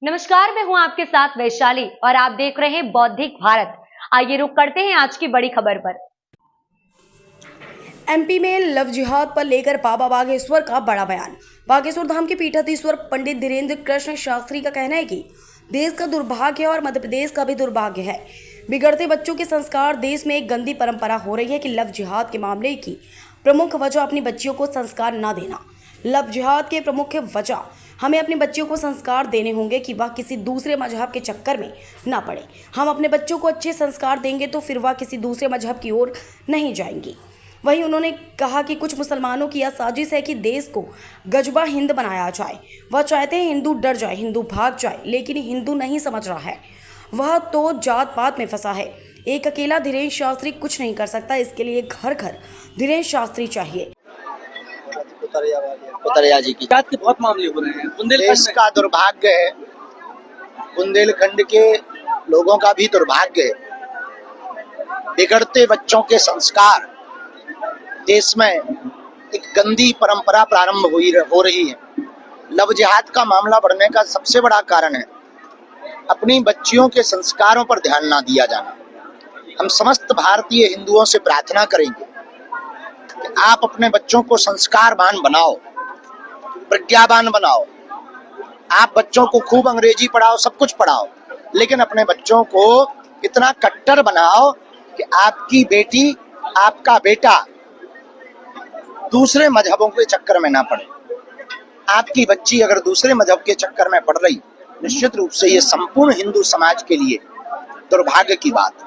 नमस्कार, मैं हूं आपके साथ वैशाली और आप देख रहे हैं बौद्धिक भारत। आइए रुक करते हैं आज की बड़ी खबर पर। एमपी में लव जिहाद पर लेकर बाबा बागेश्वर का बड़ा बयान। बागेश्वर धाम के पीठाधीश्वर पंडित धीरेन्द्र कृष्ण शास्त्री का कहना है कि देश का दुर्भाग्य है और मध्य प्रदेश का भी दुर्भाग्य है। बिगड़ते बच्चों के संस्कार। देश में एक गंदी परंपरा हो रही है कि लव जिहाद के मामले की प्रमुख वजह अपनी बच्चियों को संस्कार न देना। लव जिहाद के प्रमुख वजह हमें अपने बच्चों को संस्कार देने होंगे कि वह किसी दूसरे मजहब के चक्कर में ना पड़े। हम अपने बच्चों को अच्छे संस्कार देंगे तो फिर वह किसी दूसरे मजहब की ओर नहीं जाएंगी। वहीं उन्होंने कहा कि कुछ मुसलमानों की यह साजिश है कि देश को गजबा हिंद बनाया जाए। वह चाहते हैं हिंदू डर जाए, हिंदू भाग जाए, लेकिन हिंदू नहीं समझ रहा है, वह तो जात पात में फंसा है। एक अकेला धीरेन्द्र शास्त्री कुछ नहीं कर सकता, इसके लिए घर घर धीरेन्द्र शास्त्री चाहिए। उतरिया जी की के बहुत मामले हो रहे हैं। देश का दुर्भाग्य है, बुंदेलखंड के लोगों का भी दुर्भाग्य है। बिगड़ते बच्चों के संस्कार। देश में एक गंदी परंपरा प्रारंभ हो रही है। लव जिहाद का मामला बढ़ने का सबसे बड़ा कारण है अपनी बच्चियों के संस्कारों पर ध्यान ना दिया जाना। हम समस्त भारतीय हिंदुओं से प्रार्थना करेंगे कि आप अपने बच्चों को संस्कारवान बनाओ, प्रज्ञावान बनाओ। आप बच्चों को खूब अंग्रेजी पढ़ाओ, सब कुछ पढ़ाओ, लेकिन अपने बच्चों को इतना कट्टर बनाओ कि आपकी बेटी, आपका बेटा दूसरे मजहबों के चक्कर में ना पड़े। आपकी बच्ची अगर दूसरे मजहब के चक्कर में पड़ रही, निश्चित रूप से ये संपूर्ण हिंदू समाज के लिए दुर्भाग्य की बात है।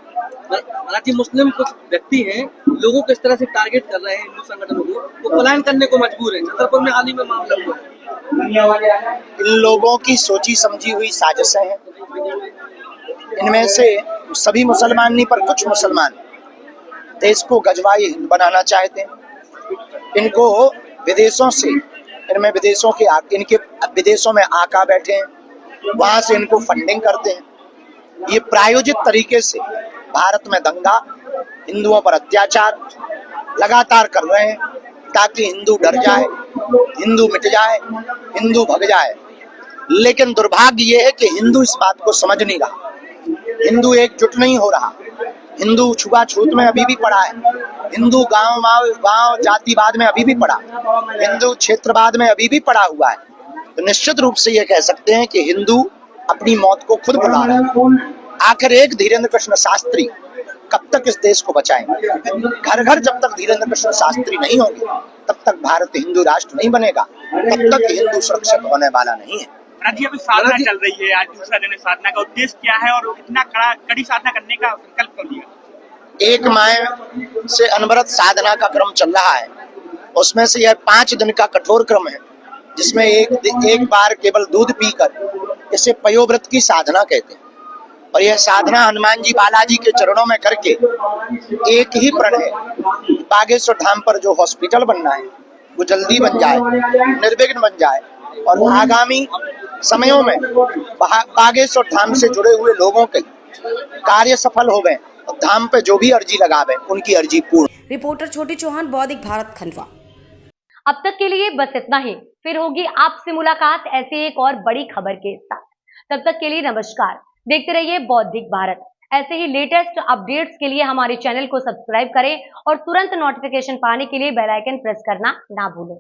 हालांकि मुस्लिम कुछ व्यक्ति हैं, लोगों को इस तरह से टारगेट कर रहे हैं, हिंदू संगठनों को, वो पलायन करने को मजबूर है। छतरपुर में हाल ही में मामला हुआ है। इन लोगों की सोची समझी हुई साजिशें हैं। इनमें से सभी मुसलमान नहीं, पर कुछ मुसलमान देश को गजवाई हिंद बनाना चाहते हैं। इनको विदेशों से, इनमें विदेशों के इनके विदेशों में आका बैठे हैं, वहां से इनको फंडिंग करते हैं। ये प्रायोजित तरीके से भारत में दंगा, हिंदुओं पर अत्याचार लगातार कर रहे हैं ताकि हिंदू डर जाए, हिंदू मिट जाए, हिंदू भग जाए। लेकिन दुर्भाग्य ये है कि हिंदू इस बात को समझ नहीं रहा, हिंदू एकजुट नहीं हो रहा। हिंदू छुआछूत में अभी भी पड़ा है, हिंदू गांव जातिवाद में अभी भी पड़ा, हिंदू क्षेत्रवाद में अभी भी पड़ा हुआ है। तो निश्चित रूप से ये कह सकते हैं कि हिंदू अपनी मौत को खुद बुला रहे हैं। आखिर एक धीरेन्द्र कृष्ण शास्त्री कब तक इस देश को बचाएंगे? घर घर जब तक धीरेन्द्र कृष्ण शास्त्री नहीं होंगे, तब तक भारत हिंदू राष्ट्र नहीं बनेगा, तब तक हिंदू सुरक्षित होने वाला नहीं है। जी, अभी साधना चल रही है, आज दूसरा दिन है। साधना का उद्देश्य क्या है और कितना कड़ी साधना करने का संकल्प कर लिया? 1 माह से अनवरत साधना का क्रम चल रहा है। उसमें से यह 5 दिन का कठोर क्रम है, जिसमें एक बार केवल दूध पीकर, इसे पयोव्रत की साधना कहते हैं। और यह साधना हनुमान जी बालाजी के चरणों में करके एक ही प्रण है, बागेश्वर धाम पर जो हॉस्पिटल बनना है वो जल्दी बन जाए, निर्विघ्न बन जाए, और आगामी समयों में बागेश्वर धाम से जुड़े हुए लोगों के कार्य सफल हो गए। धाम पे जो भी अर्जी लगावे, उनकी अर्जी पूर्ण। रिपोर्टर छोटी चौहान, बौद्धिक भारत, खंडवा। अब तक के लिए बस इतना ही। फिर होगी आपसे मुलाकात ऐसे एक और बड़ी खबर के साथ। तब तक के लिए नमस्कार। देखते रहिए बौद्धिक भारत। ऐसे ही लेटेस्ट अपडेट्स के लिए हमारे चैनल को सब्सक्राइब करें और तुरंत नोटिफिकेशन पाने के लिए बेल आइकन प्रेस करना ना भूलें।